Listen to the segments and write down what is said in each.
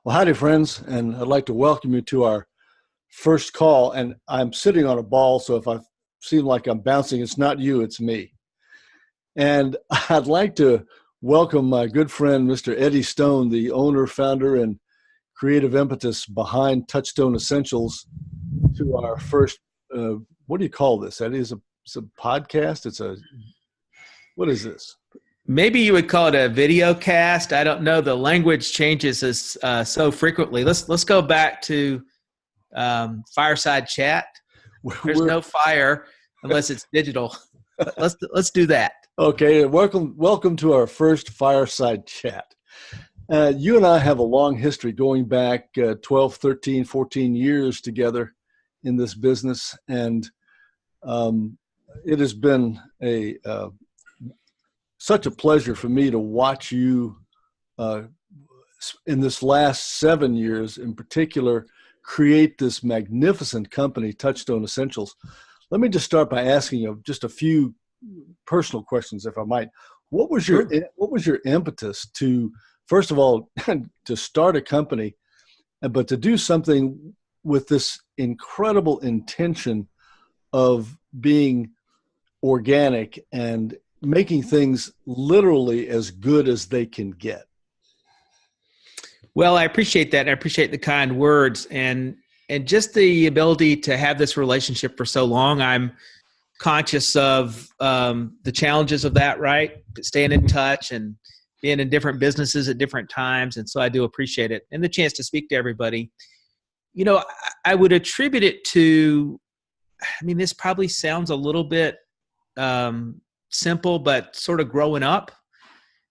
Well, howdy, friends, and I'd like to welcome you to our first call. And I'm sitting on a ball, so if I seem like I'm bouncing, it's not you, it's me. And I'd like to welcome my good friend, Mr. Eddie Stone, the owner, founder, and creative impetus behind Touchstone Essentials, to our first, what do you call this, Eddie? It's a podcast? What is this? Maybe you would call it a video cast. I don't know. The language changes so frequently. Let's go back to fireside chat. There's no fire unless it's digital. Let's do that. Okay, welcome to our first fireside chat. You and I have a long history going back 12, 13, 14 years together in this business, and it has been such a pleasure for me to watch you in this last 7 years in particular create this magnificent company, Touchstone Essentials. Let me just start by asking you just a few personal questions, if I might. What was your impetus to, first of all, to start a company, but to do something with this incredible intention of being organic and making things literally as good as they can get? Well, I appreciate that. I appreciate the kind words and just the ability to have this relationship for so long. I'm conscious of the challenges of that, right? Staying in touch and being in different businesses at different times. And so I do appreciate it and the chance to speak to everybody. You know, I would attribute it to, this probably sounds a little bit simple, but sort of growing up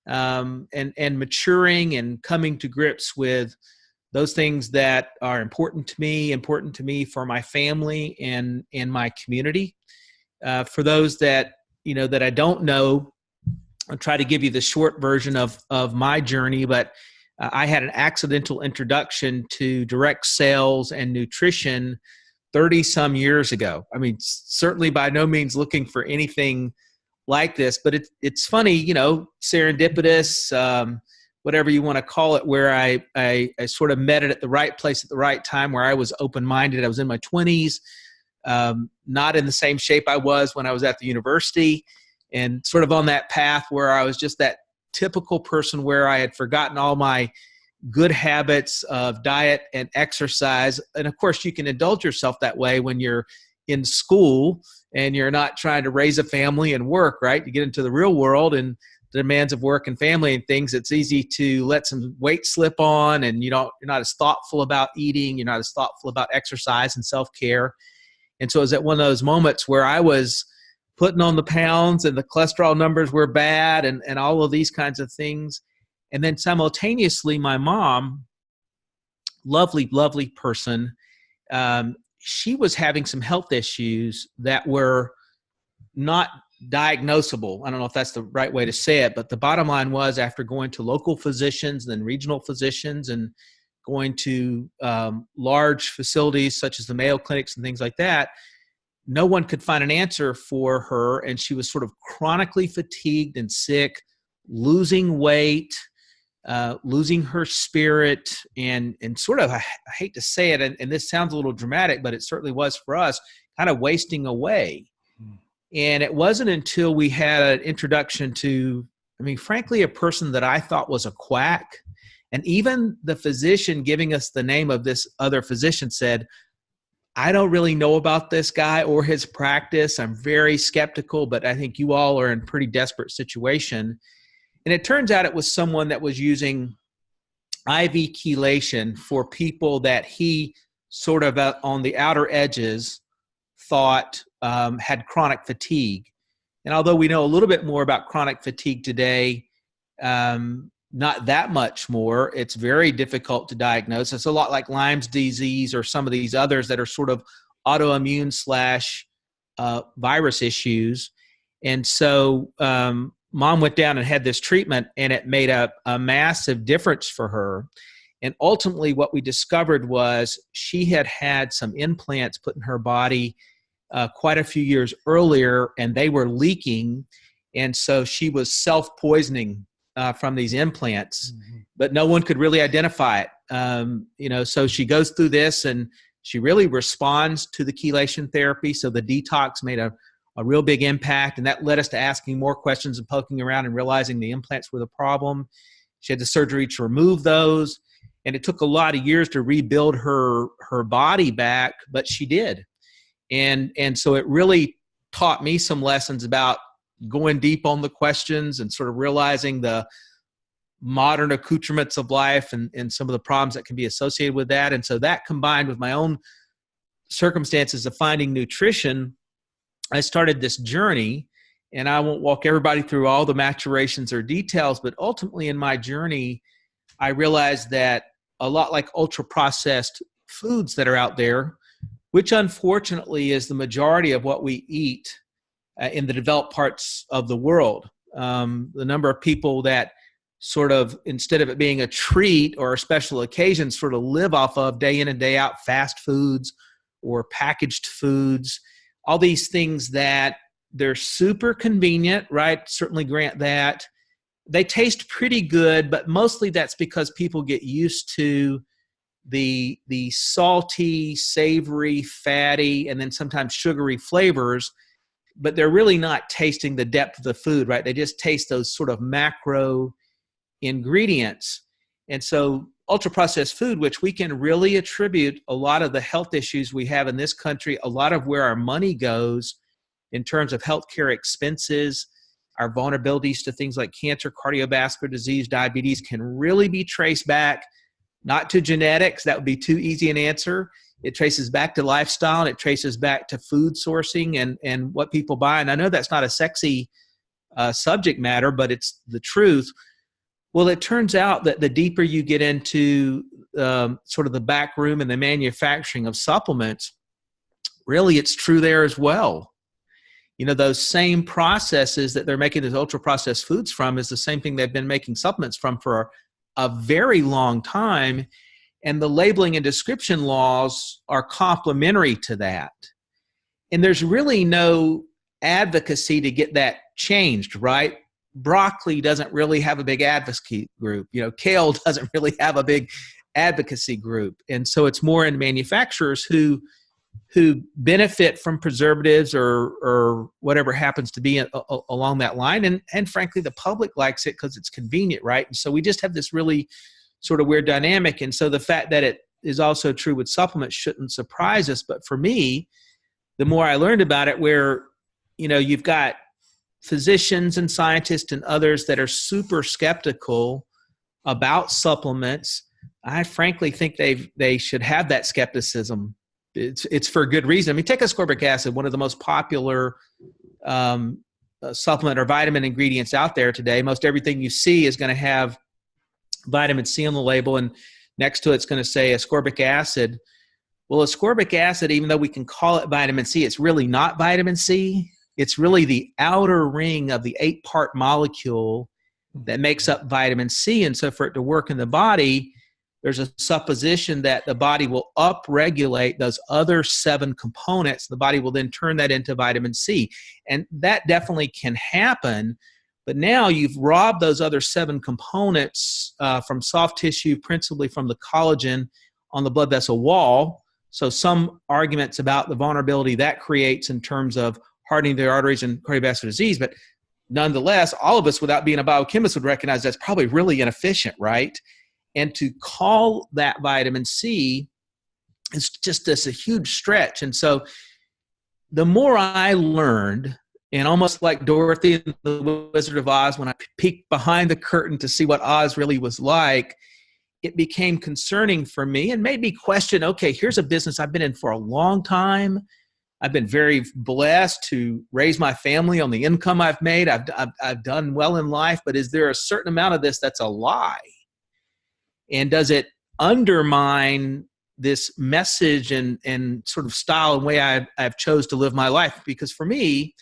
and maturing and coming to grips with those things that are important to me for my family and my community. For those that I don't know, I'll try to give you the short version of my journey, but I had an accidental introduction to direct sales and nutrition 30 some years ago. Certainly by no means looking for anything like this, but it's funny, serendipitous, whatever you want to call it, where I sort of met it at the right place at the right time, where I was open-minded. I was in my 20s, not in the same shape I was when I was at the university, and sort of on that path where I was just that typical person where I had forgotten all my good habits of diet and exercise. And of course, you can indulge yourself that way when you're in school and you're not trying to raise a family and work, right? You get into the real world and the demands of work and family and things, it's easy to let some weight slip on, and you're not as thoughtful about eating, you're not as thoughtful about exercise and self-care. And so it was at one of those moments where I was putting on the pounds and the cholesterol numbers were bad and all of these kinds of things. And then simultaneously, my mom, lovely, lovely person, she was having some health issues that were not diagnosable. I don't know if that's the right way to say it, but the bottom line was, after going to local physicians, then regional physicians, and going to large facilities such as the Mayo Clinics and things like that, no one could find an answer for her. And she was sort of chronically fatigued and sick, losing weight, losing her spirit, and sort of, I hate to say it, and this sounds a little dramatic, but it certainly was for us, kind of wasting away. And it wasn't until we had an introduction to, frankly, a person that I thought was a quack. And even the physician giving us the name of this other physician said, I don't really know about this guy or his practice. I'm very skeptical, but I think you all are in a pretty desperate situation. And it turns out it was someone that was using IV chelation for people that he sort of on the outer edges thought had chronic fatigue. And although we know a little bit more about chronic fatigue today, not that much more, it's very difficult to diagnose. It's a lot like Lyme's disease or some of these others that are sort of autoimmune / virus issues. And so Mom went down and had this treatment, and it made a massive difference for her. And ultimately what we discovered was she had had some implants put in her body quite a few years earlier, and they were leaking. And so she was self-poisoning from these implants, but no one could really identify it. So she goes through this and she really responds to the chelation therapy. So the detox made a real big impact, and that led us to asking more questions and poking around and realizing the implants were the problem. She had the surgery to remove those, and it took a lot of years to rebuild her body back, but she did. And so it really taught me some lessons about going deep on the questions and sort of realizing the modern accoutrements of life and some of the problems that can be associated with that. And so that, combined with my own circumstances of finding nutrition, I started this journey. And I won't walk everybody through all the maturations or details, but ultimately in my journey, I realized that a lot like ultra-processed foods that are out there, which unfortunately is the majority of what we eat in the developed parts of the world. The number of people that sort of, instead of it being a treat or a special occasion, sort of live off of day in and day out fast foods or packaged foods, all these things that they're super convenient, right? Certainly grant that. They taste pretty good, but mostly that's because people get used to the salty, savory, fatty, and then sometimes sugary flavors, but they're really not tasting the depth of the food, right? They just taste those sort of macro ingredients. And so ultra-processed food, which we can really attribute a lot of the health issues we have in this country, a lot of where our money goes in terms of healthcare expenses, our vulnerabilities to things like cancer, cardiovascular disease, diabetes, can really be traced back, not to genetics, that would be too easy an answer. It traces back to lifestyle, and it traces back to food sourcing and what people buy. And I know that's not a sexy subject matter, but it's the truth. Well, it turns out that the deeper you get into sort of the back room and the manufacturing of supplements, really it's true there as well. Those same processes that they're making those ultra-processed foods from is the same thing they've been making supplements from for a very long time. And the labeling and description laws are complementary to that. And there's really no advocacy to get that changed, right? Broccoli doesn't really have a big advocacy group. Kale doesn't really have a big advocacy group. And so it's more in manufacturers who benefit from preservatives or whatever happens to be along that line. And frankly, the public likes it because it's convenient, right? And so we just have this really sort of weird dynamic. And so the fact that it is also true with supplements shouldn't surprise us. But for me, the more I learned about it, where, you've got physicians and scientists and others that are super skeptical about supplements, I frankly think they should have that skepticism. It's for good reason. I mean, take ascorbic acid, one of the most popular supplement or vitamin ingredients out there today. Most everything you see is going to have vitamin C on the label, and next to it's going to say ascorbic acid. Well, ascorbic acid, even though we can call it vitamin C, it's really not vitamin C. It's really the outer ring of the 8-part molecule that makes up vitamin C. And so for it to work in the body, there's a supposition that the body will upregulate those other 7 components. The body will then turn that into vitamin C. And that definitely can happen. But now you've robbed those other 7 components from soft tissue, principally from the collagen on the blood vessel wall. So some arguments about the vulnerability that creates in terms of hardening the arteries and cardiovascular disease. But nonetheless, all of us, without being a biochemist, would recognize that's probably really inefficient, right? And to call that vitamin C is just a huge stretch. And so the more I learned, and almost like Dorothy in the Wizard of Oz, when I peeked behind the curtain to see what Oz really was like, it became concerning for me and made me question, okay, here's a business I've been in for a long time. I've been very blessed to raise my family on the income I've made. I've done well in life, but is there a certain amount of this that's a lie? And does it undermine this message and sort of style and way I've chose to live my life? Because for me,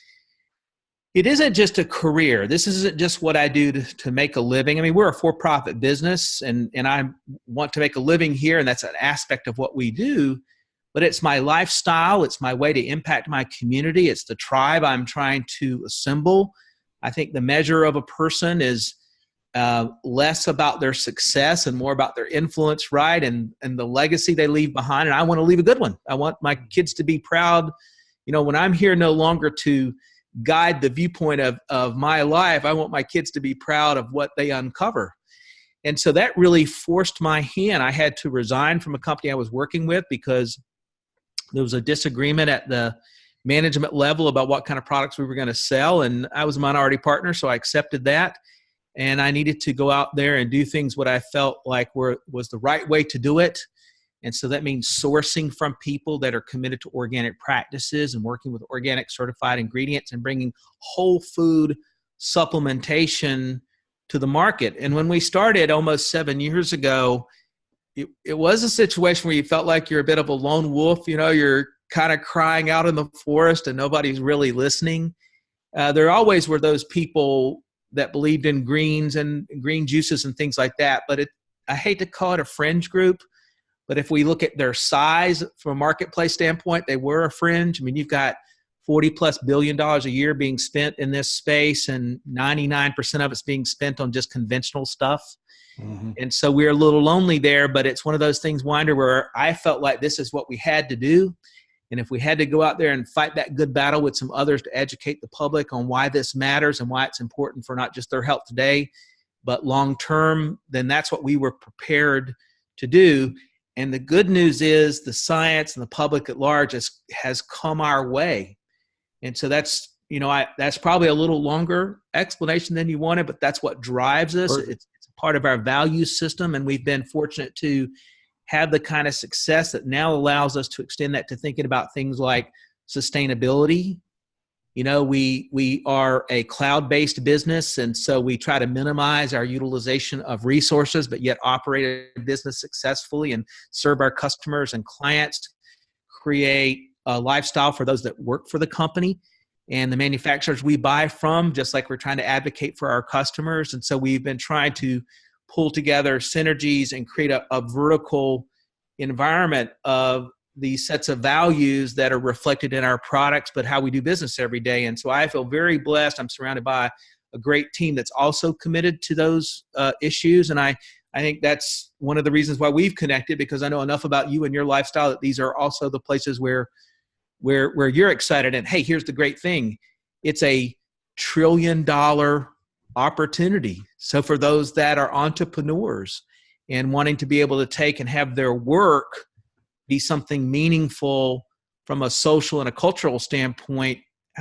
it isn't just a career. This isn't just what I do to make a living. I mean, we're a for-profit business, and I want to make a living here, and that's an aspect of what we do. But it's my lifestyle. It's my way to impact my community. It's the tribe I'm trying to assemble. I think the measure of a person is less about their success and more about their influence, right? And the legacy they leave behind. And I want to leave a good one. I want my kids to be proud. When I'm here no longer to guide the viewpoint of my life, I want my kids to be proud of what they uncover. And so that really forced my hand. I had to resign from a company I was working with because there was a disagreement at the management level about what kind of products we were going to sell. And I was a minority partner, so I accepted that. And I needed to go out there and do things what I felt like was the right way to do it. And so that means sourcing from people that are committed to organic practices and working with organic certified ingredients and bringing whole food supplementation to the market. And when we started almost 7 years ago, it was a situation where you felt like you're a bit of a lone wolf. You're kind of crying out in the forest and nobody's really listening. There always were those people that believed in greens and green juices and things like that. But I hate to call it a fringe group, but if we look at their size from a marketplace standpoint, they were a fringe. I mean, you've got $40+ billion a year being spent in this space, and 99% of it's being spent on just conventional stuff. Mm-hmm. And so we're a little lonely there, but it's one of those things, Winder, where I felt like this is what we had to do. And if we had to go out there and fight that good battle with some others to educate the public on why this matters and why it's important for not just their health today, but long-term, then that's what we were prepared to do. And the good news is the science and the public at large has come our way. And so that's, that's probably a little longer explanation than you wanted, but that's what drives us. It's part of our value system. And we've been fortunate to have the kind of success that now allows us to extend that to thinking about things like sustainability. We are a cloud-based business, and so we try to minimize our utilization of resources, but yet operate a business successfully and serve our customers and clients, create a lifestyle for those that work for the company and the manufacturers we buy from, just like we're trying to advocate for our customers. And so we've been trying to pull together synergies and create a vertical environment of these sets of values that are reflected in our products, but how we do business every day. And so I feel very blessed. I'm surrounded by a great team that's also committed to those issues. And I think that's one of the reasons why we've connected, because I know enough about you and your lifestyle that these are also the places where you're excited. And hey, here's the great thing. It's a $1 trillion opportunity. So for those that are entrepreneurs and wanting to be able to take and have their work be something meaningful from a social and a cultural standpoint,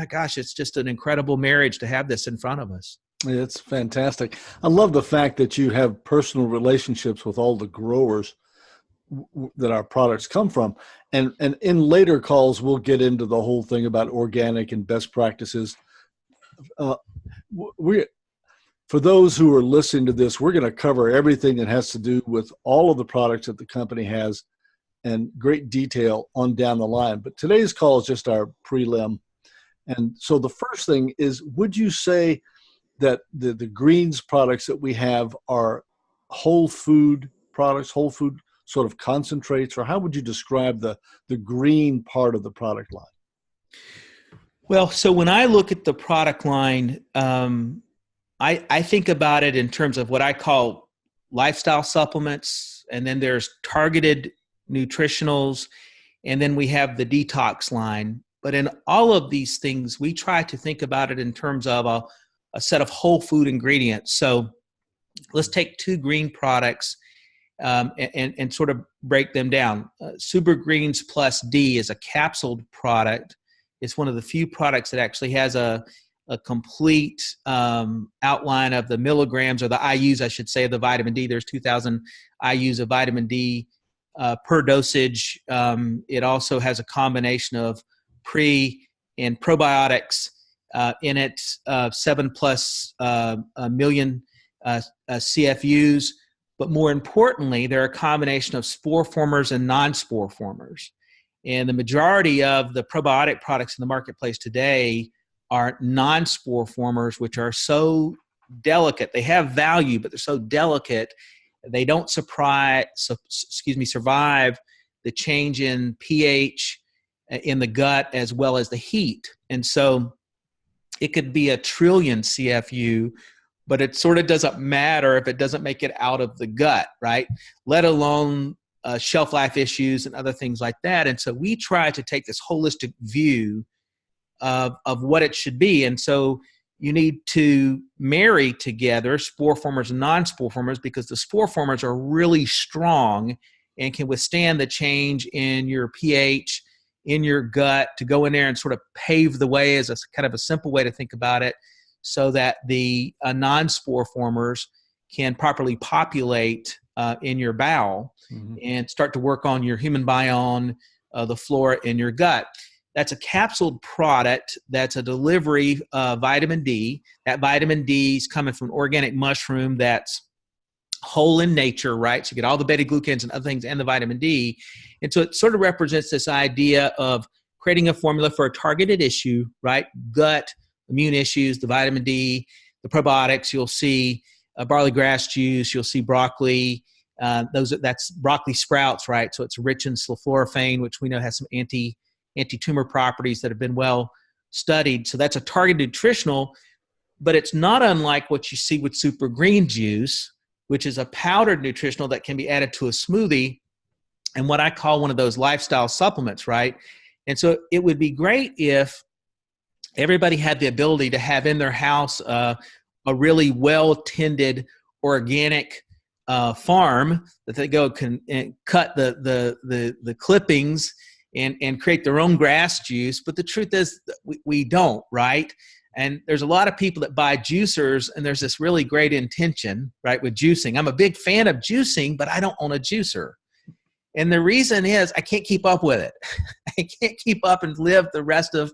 gosh, it's just an incredible marriage to have this in front of us. It's fantastic. I love the fact that you have personal relationships with all the growers that our products come from. And in later calls, we'll get into the whole thing about organic and best practices. For those who are listening to this, we're going to cover everything that has to do with all of the products that the company has and great detail on down the line. But today's call is just our prelim. And so the first thing is, would you say that the greens products that we have are whole food products, whole food sort of concentrates, or how would you describe the green part of the product line? Well, so when I look at the product line, I think about it in terms of what I call lifestyle supplements, and then there's targeted nutritionals, and then we have the detox line. But in all of these things, we try to think about it in terms of a set of whole food ingredients. So let's take two green products and sort of break them down. Super Greens Plus D is a capsuled product. It's one of the few products that actually has a complete outline of the milligrams, or the IUs, I should say, of the vitamin D. There's 2,000 IUs of vitamin D per dosage. It also has a combination of pre and probiotics in it, 7+ million CFUs. But more importantly, they're a combination of spore formers and non-spore formers. And the majority of the probiotic products in the marketplace today are non-spore formers, which are so delicate. They have value, but they're so delicate. They don't survive the change in pH in the gut as well as the heat. And so it could be 1 trillion CFU but it sort of doesn't matter if it doesn't make it out of the gut, right? Let alone shelf life issues and other things like that. And so we try to take this holistic view of what it should be. And so you need to marry together spore formers and non-spore formers, because the spore formers are really strong and can withstand the change in your pH, in your gut, to go in there and sort of pave the way, as a kind of a simple way to think about it, so that the non-spore formers can properly populate in your bowel and start to work on your human biome, the flora in your gut. That's a capsuled product. That's a delivery of vitamin D. That vitamin D is coming from an organic mushroom that's whole in nature, right? So you get all the beta-glucans and other things and the vitamin D. And so it sort of represents this idea of creating a formula for a targeted issue, right? Gut, immune issues, the vitamin D, the probiotics. You'll see barley grass juice. You'll see broccoli. That's broccoli sprouts, right? So it's rich in sulforaphane, which we know has some anti-tumor properties that have been well studied. So that's a targeted nutritional, but it's not unlike what you see with super green juice, which is a powdered nutritional that can be added to a smoothie, and what I call one of those lifestyle supplements, right? And so it would be great if everybody had the ability to have in their house a really well-tended organic farm that they can cut the clippings and create their own grass juice. But the truth is we don't, right? And there's a lot of people that buy juicers, and there's this really great intention, right, with juicing. I'm a big fan of juicing, but I don't own a juicer. And the reason is I can't keep up with it. I can't keep up and live the rest of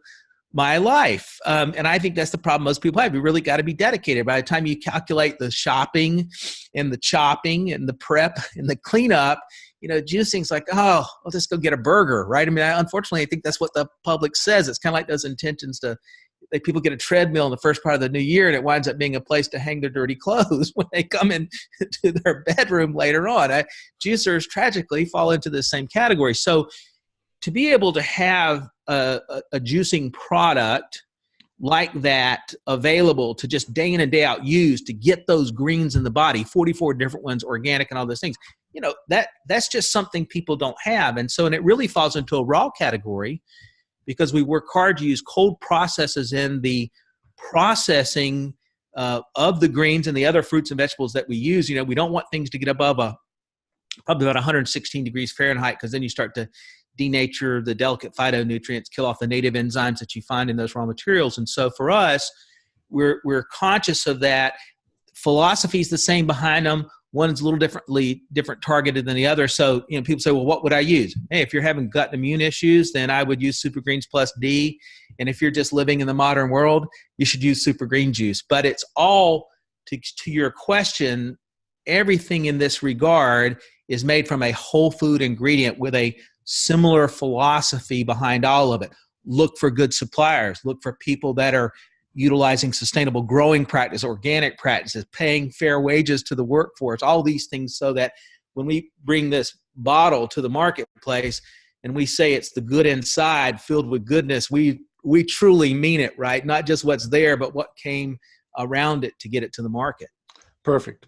my life. And I think that's the problem most people have. You really got to be dedicated. By the time you calculate the shopping and the chopping and the prep and the cleanup, juicing's like, oh, I'll just go get a burger, right? I mean, unfortunately, I think that's what the public says. It's kind of like those intentions to, like, people get a treadmill in the first part of the new year, and it winds up being a place to hang their dirty clothes when they come in to their bedroom later on. Juicers tragically fall into the same category. So to be able to have a juicing product like that available to just day in and day out use to get those greens in the body, 44 different ones, organic and all those things, that's just something people don't have. And it really falls into a raw category, because we work hard to use cold processes in the processing of the greens and the other fruits and vegetables that we use. We don't want things to get above probably about 116 degrees Fahrenheit, because then you start to denature the delicate phytonutrients, kill off the native enzymes that you find in those raw materials. And so for us, we're conscious of that. Philosophy is the same behind them. One is a little different targeted than the other. So, people say, well, what would I use? Hey, if you're having gut and immune issues, then I would use Super Greens Plus D. And if you're just living in the modern world, you should use Super Green Juice. But it's all, to your question, everything in this regard is made from a whole food ingredient with a similar philosophy behind all of it. Look for good suppliers. Look for people that are utilizing sustainable growing practice, organic practices, paying fair wages to the workforce, all these things, so that when we bring this bottle to the marketplace and we say it's the good inside filled with goodness, we truly mean it, right? Not just what's there, but what came around it to get it to the market. Perfect.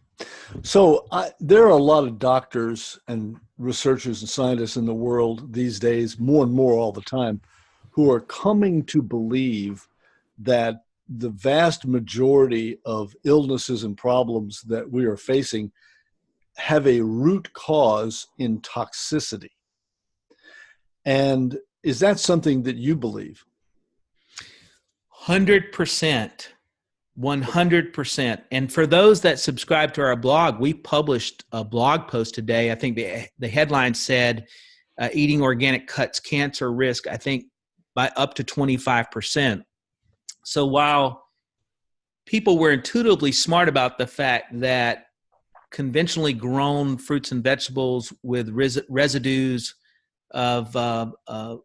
So there are a lot of doctors and researchers and scientists in the world these days, more and more all the time, who are coming to believe that the vast majority of illnesses and problems that we are facing have a root cause in toxicity. And is that something that you believe? 100%. 100%. And for those that subscribe to our blog, we published a blog post today. I think the headline said, eating organic cuts cancer risk, I think, by up to 25%. So while people were intuitively smart about the fact that conventionally grown fruits and vegetables with residues of herbicides,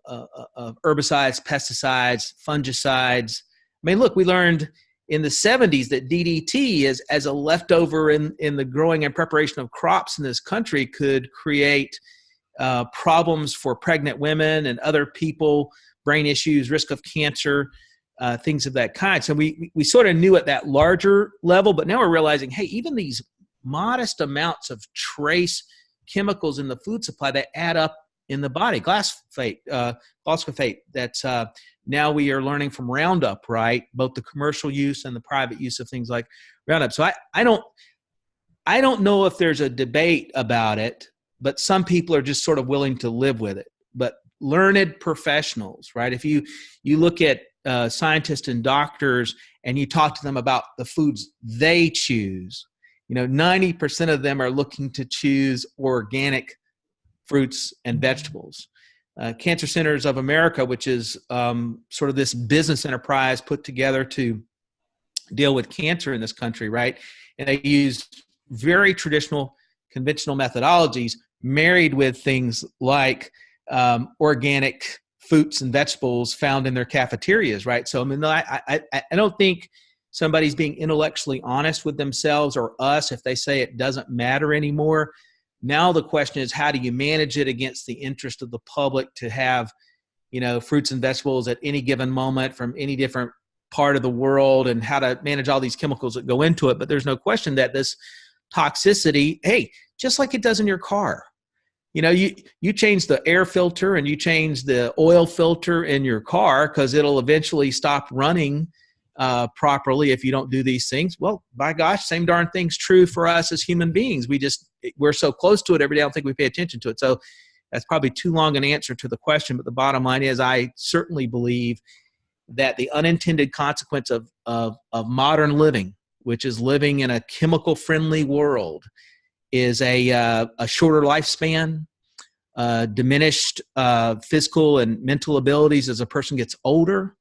pesticides, fungicides. I mean, look, we learned in the 70s that DDT is, as a leftover in the growing and preparation of crops in this country, could create problems for pregnant women and other people, brain issues, risk of cancer. things of that kind. So we sort of knew at that larger level, but now we're realizing, hey, even these modest amounts of trace chemicals in the food supply that add up in the body, glyphosate, that's now we are learning from Roundup, right? Both the commercial use and the private use of things like Roundup. So I don't know if there's a debate about it, but some people are just sort of willing to live with it. But learned professionals, right? If you look at scientists and doctors and you talk to them about the foods they choose, 90% of them are looking to choose organic fruits and vegetables. Cancer Centers of America, which is sort of this business enterprise put together to deal with cancer in this country, right? And they use very traditional, conventional methodologies married with things like organic fruits and vegetables found in their cafeterias, right? So, I don't think somebody's being intellectually honest with themselves or us if they say it doesn't matter anymore. Now the question is, how do you manage it against the interest of the public to have, fruits and vegetables at any given moment from any different part of the world, and how to manage all these chemicals that go into it. But there's no question that this toxicity, hey, just like it does in your car, you change the air filter and you change the oil filter in your car because it'll eventually stop running properly if you don't do these things. Well, by gosh, same darn thing's true for us as human beings. We're so close to it every day, I don't think we pay attention to it. So that's probably too long an answer to the question, but the bottom line is I certainly believe that the unintended consequence of modern living, which is living in a chemical-friendly world, is a shorter lifespan, diminished physical and mental abilities as a person gets older,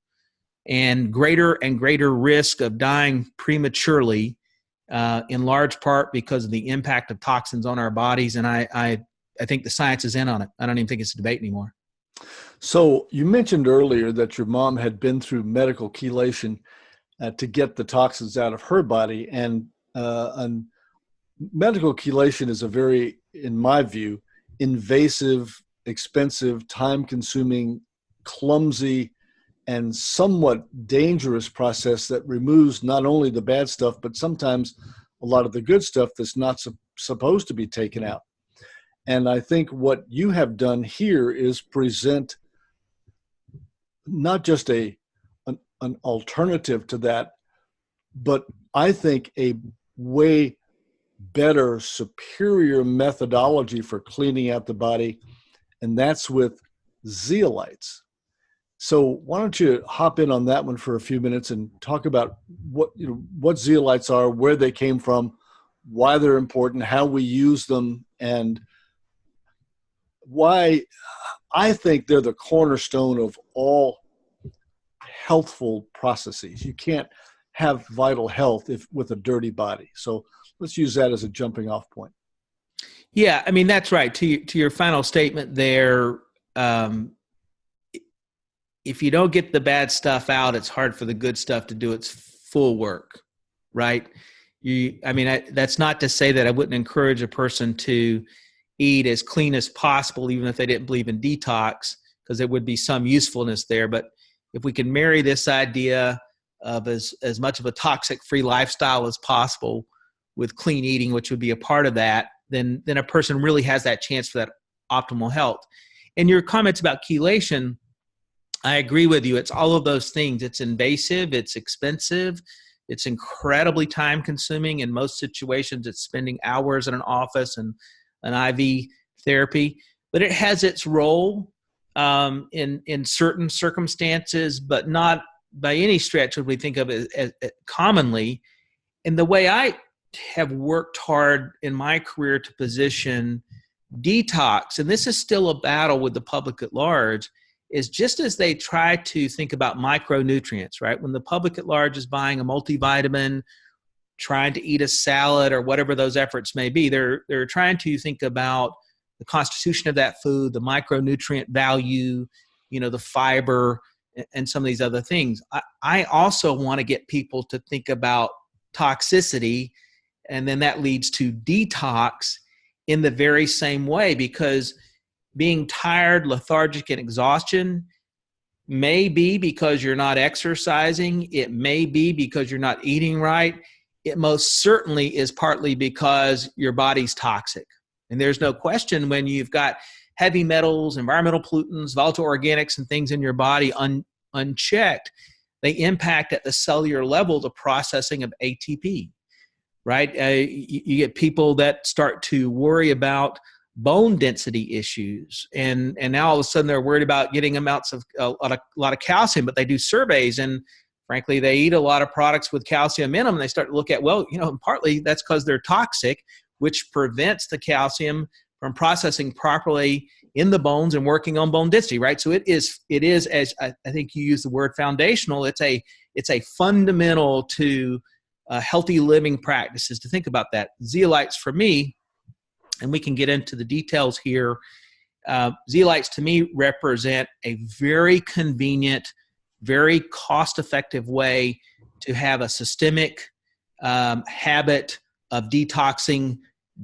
and greater risk of dying prematurely, in large part because of the impact of toxins on our bodies. And I think the science is in on it. I don't even think it's a debate anymore. So you mentioned earlier that your mom had been through medical chelation to get the toxins out of her body. And medical chelation is a very, in my view, invasive, expensive, time-consuming, clumsy, and somewhat dangerous process that removes not only the bad stuff, but sometimes a lot of the good stuff that's not supposed to be taken out. And I think what you have done here is present not just an alternative to that, but I think a way better, superior methodology for cleaning out the body, and that's with zeolites. So why don't you hop in on that one for a few minutes and talk about what zeolites are, where they came from, why they're important, how we use them, and why I think they're the cornerstone of all healthful processes. You can't have vital health with a dirty body. So let's use that as a jumping off point. Yeah, that's right. To your final statement there, if you don't get the bad stuff out, it's hard for the good stuff to do its full work, right? That's not to say that I wouldn't encourage a person to eat as clean as possible, even if they didn't believe in detox, because there would be some usefulness there. But if we can marry this idea of as much of a toxic-free lifestyle as possible with clean eating, which would be a part of that, then a person really has that chance for that optimal health. And your comments about chelation, I agree with you. It's all of those things. It's invasive. It's expensive. It's incredibly time-consuming. In most situations, it's spending hours in an office and an IV therapy. But it has its role in certain circumstances, but not by any stretch would we think of it as commonly. And the way I have worked hard in my career to position detox, and this is still a battle with the public at large, is just as they try to think about micronutrients, right? When the public at large is buying a multivitamin, trying to eat a salad or whatever those efforts may be, they're trying to think about the constitution of that food, the micronutrient value, the fiber, and some of these other things. I also want to get people to think about toxicity, and then that leads to detox in the very same way, because being tired, lethargic, and exhaustion may be because you're not exercising. It may be because you're not eating right. It most certainly is partly because your body's toxic. And there's no question when you've got heavy metals, environmental pollutants, volatile organics, and things in your body unchecked, they impact at the cellular level the processing of ATP, right? You get people that start to worry about bone density issues, and now all of a sudden they're worried about getting amounts of a lot of calcium, but they do surveys, and frankly, they eat a lot of products with calcium in them, and they start to look at, well, partly that's because they're toxic, which prevents the calcium from processing properly in the bones and working on bone density, right? So it is, as I think you use the word foundational, it's a fundamental to healthy living practices to think about that. Zeolites for me, and we can get into the details here, zeolites to me represent a very convenient, very cost-effective way to have a systemic habit of detoxing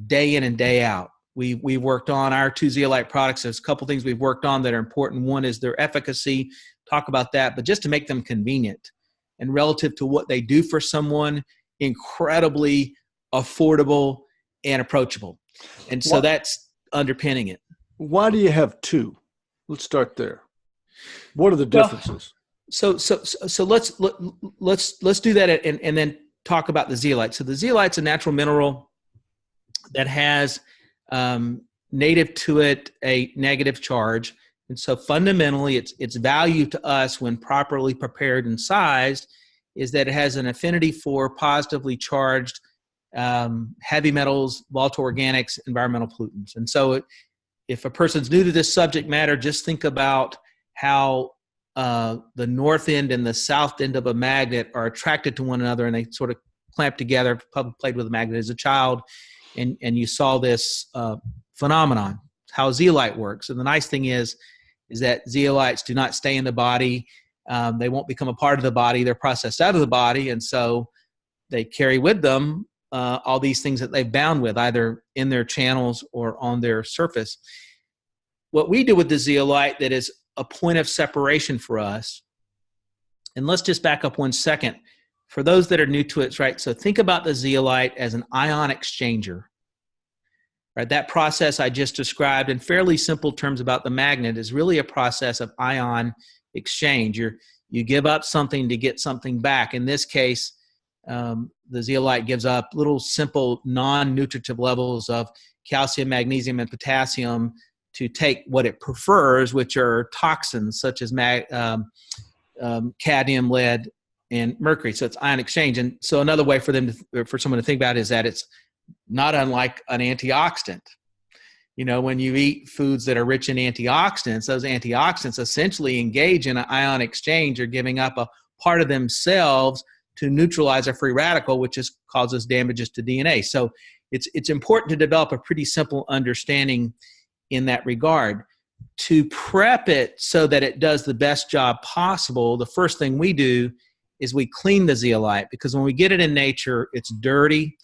day in and day out. We worked on our 2 zeolite products. There's a couple things we've worked on that are important. One is their efficacy. Talk about that, but just to make them convenient and relative to what they do for someone, incredibly affordable and approachable. And so that's underpinning it. Why do you have 2? Let's start there. What are the differences? So let's do that and then talk about the zeolite. So the zeolite's a natural mineral that has native to it a negative charge, and so fundamentally its value to us when properly prepared and sized is that it has an affinity for positively charged heavy metals, volatile organics, environmental pollutants. And so if a person's new to this subject matter, just think about how the north end and the south end of a magnet are attracted to one another, and they sort of clamp together. Probably played with a magnet as a child, and you saw this phenomenon, how zeolite works. And the nice thing is that zeolites do not stay in the body. They won't become a part of the body. They're processed out of the body, and so they carry with them all these things that they've bound with, either in their channels or on their surface. What we do with the zeolite that is a point of separation for us, and let's just back up 1 second. For those that are new to it, right? So think about the zeolite as an ion exchanger, right? That process I just described in fairly simple terms about the magnet is really a process of ion exchange. You give up something to get something back. In this case, the zeolite gives up little simple non-nutritive levels of calcium, magnesium, and potassium to take what it prefers, which are toxins such as cadmium, lead, and mercury. So it's ion exchange. And so another way for someone to think about it is that it's not unlike an antioxidant. When you eat foods that are rich in antioxidants, those antioxidants essentially engage in an ion exchange or giving up a part of themselves to neutralize a free radical, which causes damages to DNA. So it's important to develop a pretty simple understanding in that regard. To prep it so that it does the best job possible, the first thing we do is we clean the zeolite, because when we get it in nature, it's dirty.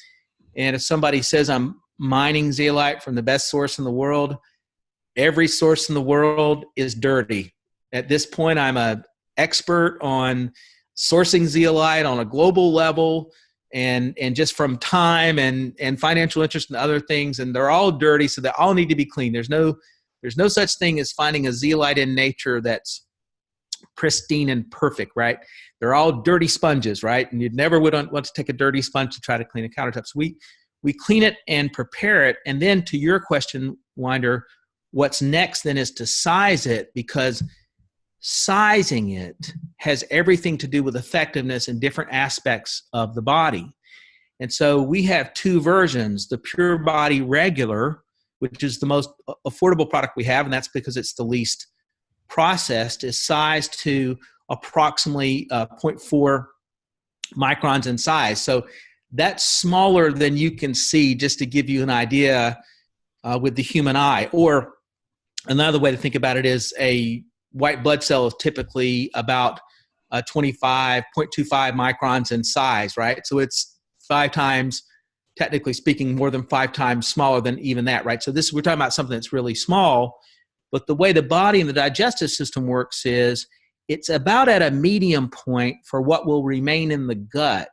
And if somebody says, I'm mining zeolite from the best source in the world, every source in the world is dirty. At this point, I'm an expert on sourcing zeolite on a global level, and just from time and financial interest and other things, and they're all dirty, so they all need to be cleaned. There's no such thing as finding a zeolite in nature that's pristine and perfect, right? They're all dirty sponges, right? And you'd never would want to take a dirty sponge to try to clean a countertop. So we clean it and prepare it. And then to your question, Winder, what's next then is to size it, because sizing it has everything to do with effectiveness in different aspects of the body. And so we have 2 versions. The Pure Body Regular, which is the most affordable product we have, and that's because it's the least processed, is sized to approximately 0.4 microns in size. So that's smaller than you can see, just to give you an idea with the human eye. Or another way to think about it is a white blood cell is typically about 25.25 microns in size, right? So it's 5 times, technically speaking, more than 5 times smaller than even that, right? So we're talking about something that's really small, but the way the body and the digestive system works is it's about at a medium point for what will remain in the gut.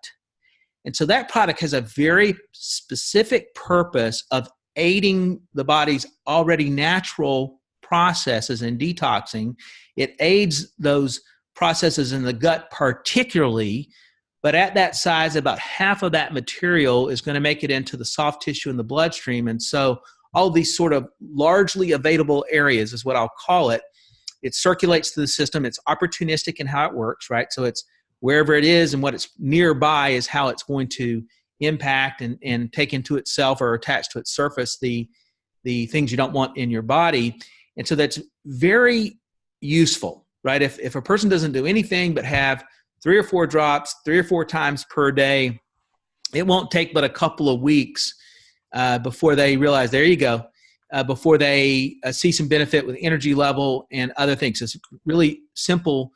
And so that product has a very specific purpose of aiding the body's already natural processes in detoxing. It aids those processes in the gut particularly, but at that size, about half of that material is going to make it into the soft tissue in the bloodstream. And so all these sort of largely available areas is what I'll call it. It circulates through the system. It's opportunistic in how it works, right? So it's wherever it is and what it's nearby is how it's going to impact and take into itself or attach to its surface the things you don't want in your body. And so that's very useful, right? If a person doesn't do anything but have 3 or 4 drops 3 or 4 times per day, it won't take but a couple of weeks before they realize, there you go, before they see some benefit with energy level and other things. It's really simple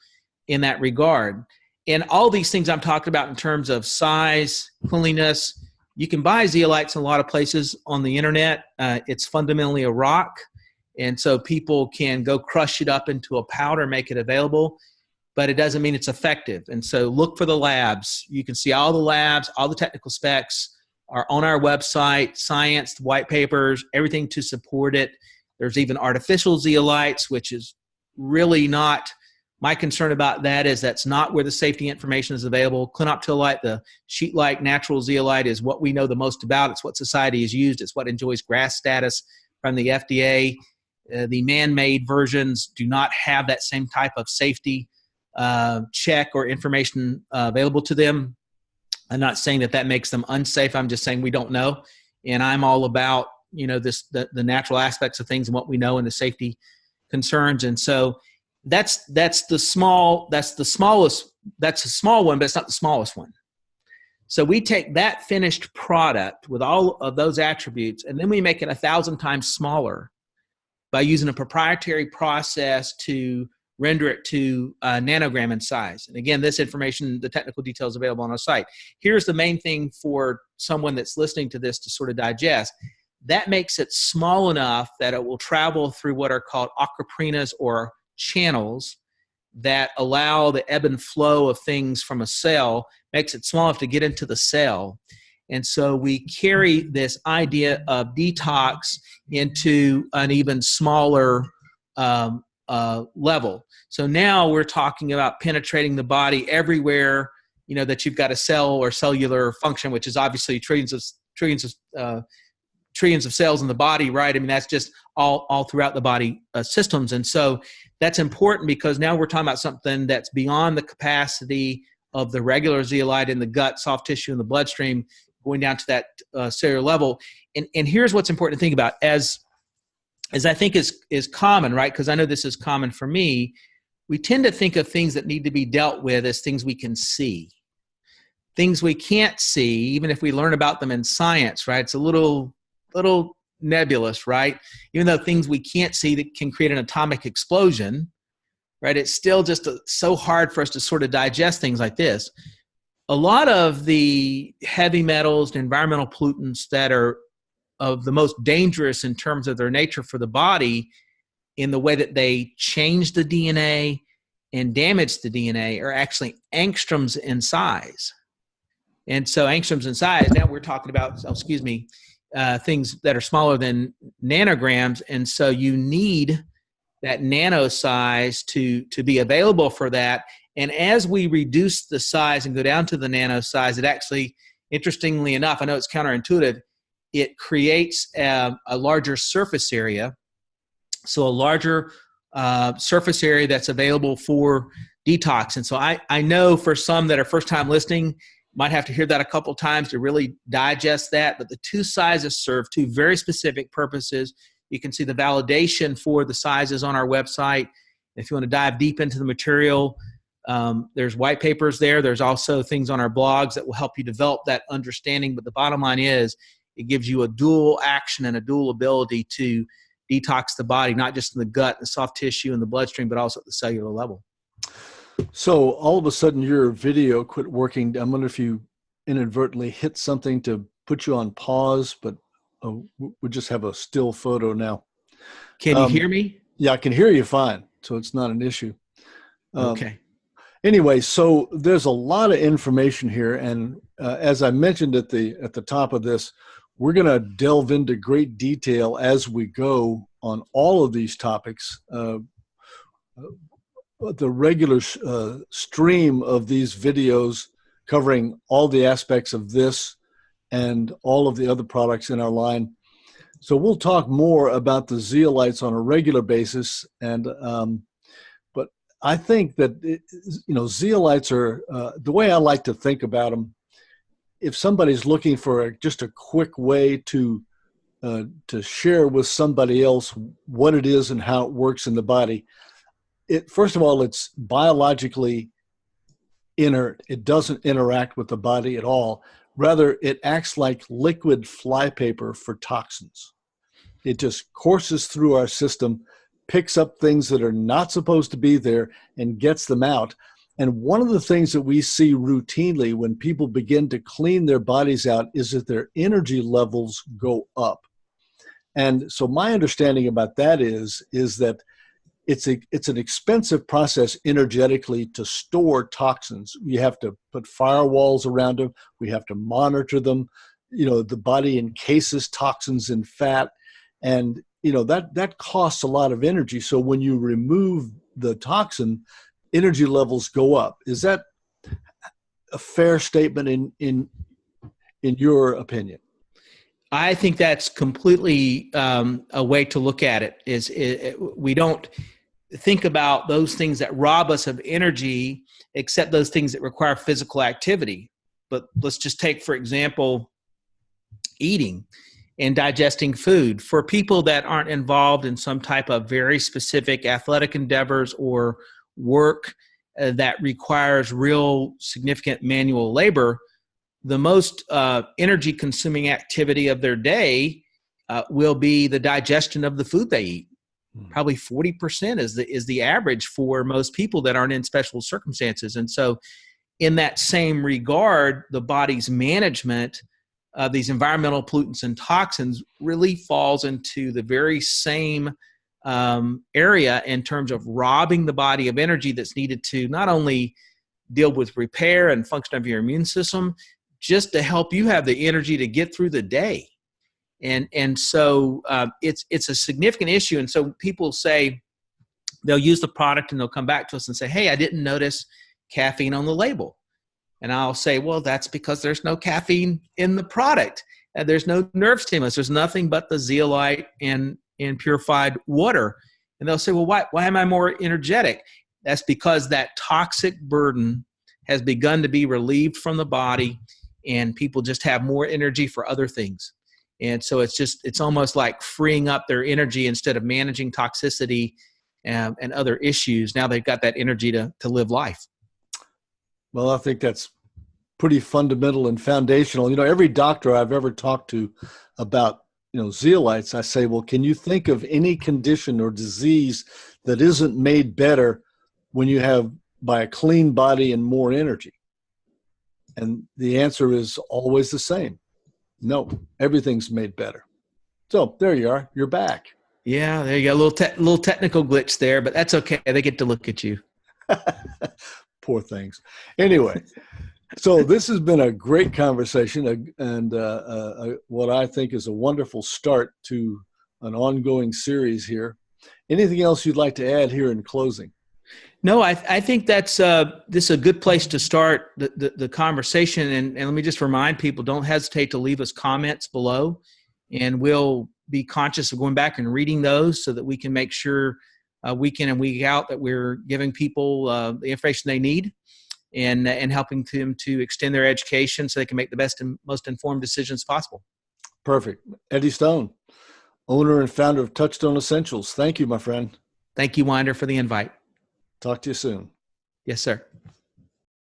in that regard. And all these things I'm talking about in terms of size, cleanliness, you can buy zeolites in a lot of places on the internet. It's fundamentally a rock. And so people can go crush it up into a powder, make it available, but it doesn't mean it's effective. And so look for the labs. You can see all the labs, all the technical specs are on our website, science, white papers, everything to support it. There's even artificial zeolites, which is really not, my concern about that is that's not where the safety information is available. Clinoptilolite, the sheet-like natural zeolite, is what we know the most about. It's what society has used. It's what enjoys GRAS status from the FDA. The man-made versions do not have that same type of safety check or information available to them. I'm not saying that makes them unsafe. I'm just saying we don't know. And I'm all about, the natural aspects of things and what we know and the safety concerns. And so that's a small one, but it's not the smallest one. So we take that finished product with all of those attributes, and then we make it 1,000 times smaller by using a proprietary process to render it to a nanogram in size. And again, this information, the technical details available on our site. Here's the main thing for someone that's listening to this to sort of digest. That makes it small enough that it will travel through what are called aquaprinas or channels that allow the ebb and flow of things from a cell, makes it small enough to get into the cell. And so we carry this idea of detox into an even smaller level. So now we're talking about penetrating the body everywhere, that you've got a cell or cellular function, which is obviously trillions of cells in the body, right? I mean, that's just all throughout the body systems. And so that's important because now we're talking about something that's beyond the capacity of the regular zeolite in the gut, soft tissue in the bloodstream, going down to that cellular level. And here's what's important to think about as I think is common, right? Because I know this is common for me. We tend to think of things that need to be dealt with as things we can see. Things we can't see, even if we learn about them in science, right? It's a little nebulous, right? Even though things we can't see that can create an atomic explosion, right? It's still just so hard for us to sort of digest things like this. A lot of the heavy metals and environmental pollutants that are of the most dangerous in terms of their nature for the body in the way that they change the DNA and damage the DNA are actually angstroms in size. And so angstroms in size, now we're talking about, things that are smaller than nanograms. And so you need that nano size to be available for that. And as we reduce the size and go down to the nano size, it actually, interestingly enough, I know it's counterintuitive, it creates a larger surface area. So a larger surface area that's available for detox. And so I know for some that are first time listening, might have to hear that a couple times to really digest that. But the two sizes serve two very specific purposes. You can see the validation for the sizes on our website. If you want to dive deep into the material, there's white papers there. There's also things on our blogs that will help you develop that understanding. But the bottom line is it gives you a dual action and a dual ability to detox the body, not just in the gut, the soft tissue, and the bloodstream, but also at the cellular level. So all of a sudden your video quit working. I wonder if you inadvertently hit something to put you on pause, but we just have a still photo now. Can you hear me? Yeah, I can hear you fine. So it's not an issue. Um, Okay. anyway, so there's a lot of information here, and as I mentioned at the top of this, we're going to delve into great detail as we go on all of these topics. The regular stream of these videos covering all the aspects of this and all of the other products in our line. So we'll talk more about the zeolites on a regular basis, and but I think that zeolites are the way I like to think about them. If somebody's looking for just a quick way to share with somebody else what it is and how it works in the body, first of all, it's biologically inert. It doesn't interact with the body at all. Rather, it acts like liquid flypaper for toxins. It just courses through our system, picks up things that are not supposed to be there, and gets them out. And one of the things that we see routinely when people begin to clean their bodies out is that their energy levels go up. And so my understanding about that is that it's an expensive process energetically to store toxins. You have to put firewalls around them. We have to monitor them. The body encases toxins in fat, and that costs a lot of energy. So when you remove the toxin, energy levels go up. Is that a fair statement in your opinion? I think that's completely a way to look at it. We don't think about those things that rob us of energy, except those things that require physical activity. But let's just take, for example, eating and digesting food. For people that aren't involved in some type of very specific athletic endeavors or work that requires real significant manual labor, the most energy consuming activity of their day will be the digestion of the food they eat. Probably 40% is the average for most people that aren't in special circumstances. And so in that same regard, the body's management of these environmental pollutants and toxins really falls into the very same area in terms of robbing the body of energy that's needed to not only deal with repair and function of your immune system, just to help you have the energy to get through the day. And so it's a significant issue. And so people say, they'll use the product and they'll come back to us and say, hey, I didn't notice caffeine on the label. And I'll say, well, that's because there's no caffeine in the product. And there's no nerve stimulus. There's nothing but the zeolite and purified water. And they'll say, well, why am I more energetic? That's because that toxic burden has begun to be relieved from the body, and people just have more energy for other things. And so it's almost like freeing up their energy instead of managing toxicity and other issues. Now they've got that energy to live life. Well, I think that's pretty fundamental and foundational. Every doctor I've ever talked to about, zeolites, I say, well, can you think of any condition or disease that isn't made better when you have by a clean body and more energy? And the answer is always the same. No, everything's made better. So there you are. You're back. Yeah, there you go. A little technical glitch there, but that's okay. They get to look at you. Poor things. Anyway, so this has been a great conversation and what I think is a wonderful start to an ongoing series here. Anything else you'd like to add here in closing? No, I think that's this is a good place to start the conversation. And let me just remind people, don't hesitate to leave us comments below, and we'll be conscious of going back and reading those so that we can make sure week in and week out that we're giving people the information they need and helping them to extend their education so they can make the best and most informed decisions possible. Perfect. Eddie Stone, owner and founder of Touchstone Essentials. Thank you, my friend. Thank you, Winder, for the invite. Talk to you soon. Yes, sir.